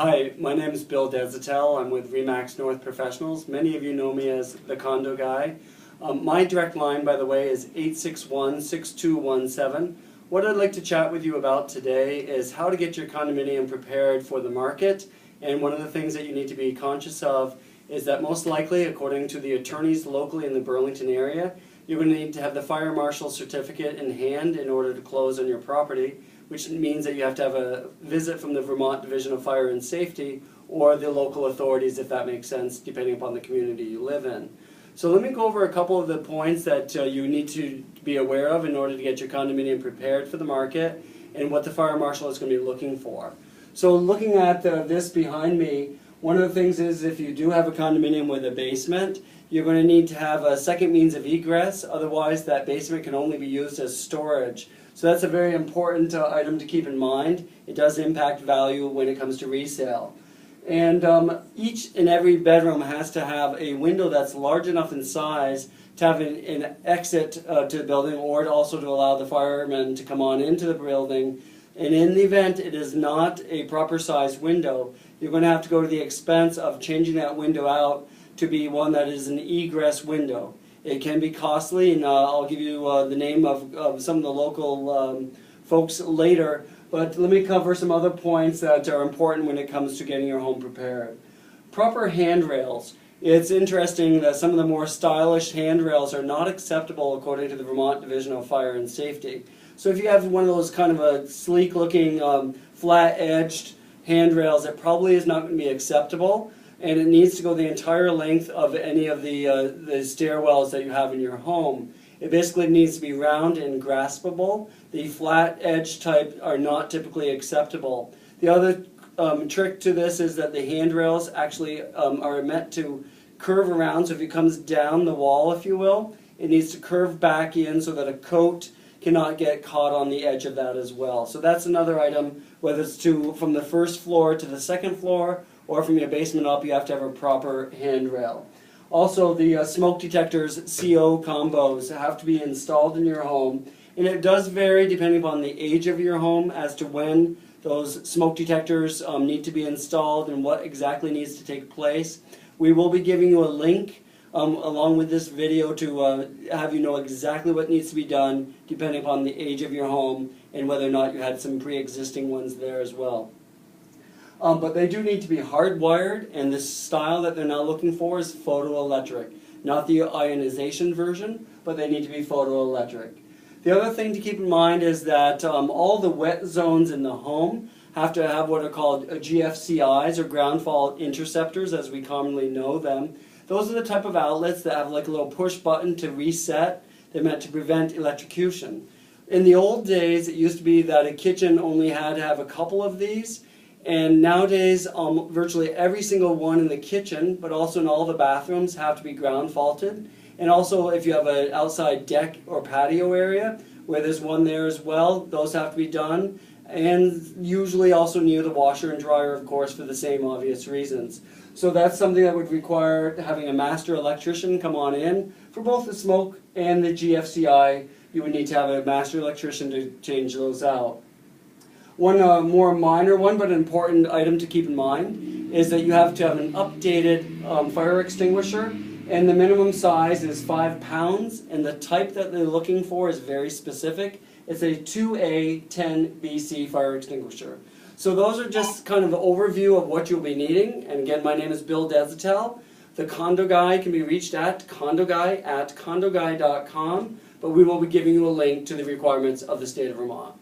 Hi, my name is Bill Desatel. I'm with Remax North Professionals. Many of you know me as the Condo Guy. My direct line, by the way, is 861-6217. What I'd like to chat with you about today is how to get your condominium prepared for the market. And one of the things that you need to be conscious of is that most likely, according to the attorneys locally in the Burlington area, you're going to need to have the fire marshal certificate in hand in order to close on your property, which means that you have to have a visit from the Vermont Division of Fire and Safety or the local authorities, if that makes sense, depending upon the community you live in. So let me go over a couple of the points that you need to be aware of in order to get your condominium prepared for the market and what the fire marshal is going to be looking for. So looking at this behind me, one of the things is if you do have a condominium with a basement, you're going to need to have a second means of egress, otherwise that basement can only be used as storage. So that's a very important item to keep in mind. It does impact value when it comes to resale. And each and every bedroom has to have a window that's large enough in size to have an exit to the building, or also to allow the firemen to come on into the building. And in the event it is not a proper size window, you're going to have to go to the expense of changing that window out to be one that is an egress window. It can be costly, and I'll give you the name of some of the local folks later, but let me cover some other points that are important when it comes to getting your home prepared. Proper handrails. It's interesting that some of the more stylish handrails are not acceptable according to the Vermont Division of Fire and Safety. So if you have one of those kind of a sleek looking flat-edged handrails, it probably is not going to be acceptable, and it needs to go the entire length of any of the stairwells that you have in your home. It basically needs to be round and graspable. The flat edge type are not typically acceptable. The other trick to this is that the handrails actually are meant to curve around, so if it comes down the wall, if you will, it needs to curve back in so that a coat cannot get caught on the edge of that as well. So that's another item, whether it's from the first floor to the second floor, or from your basement up, you have to have a proper handrail. Also, the smoke detectors, CO combos, have to be installed in your home. And it does vary depending upon the age of your home as to when those smoke detectors need to be installed and what exactly needs to take place. We will be giving you a link along with this video to have you know exactly what needs to be done depending upon the age of your home and whether or not you had some pre-existing ones there as well. But they do need to be hardwired, and the style that they're now looking for is photoelectric. Not the ionization version, but they need to be photoelectric. The other thing to keep in mind is that all the wet zones in the home have to have what are called GFCIs, or ground fault interceptors as we commonly know them. Those are the type of outlets that have like a little push button to reset. They're meant to prevent electrocution. In the old days, it used to be that a kitchen only had to have a couple of these. And nowadays, virtually every single one in the kitchen, but also in all the bathrooms, have to be ground faulted. And also, if you have an outside deck or patio area, where there's one there as well, those have to be done. And usually also near the washer and dryer, of course, for the same obvious reasons. So that's something that would require having a master electrician come on in. For both the smoke and the GFCI, you would need to have a master electrician to change those out. One more minor one, but an important item to keep in mind, is that you have to have an updated fire extinguisher, and the minimum size is 5 pounds, and the type that they're looking for is very specific. It's a 2A 10BC fire extinguisher. So those are just kind of the overview of what you'll be needing. And again, my name is Bill Desatel. The Condo Guy can be reached at condoguy@condoguy.com, but we will be giving you a link to the requirements of the state of Vermont.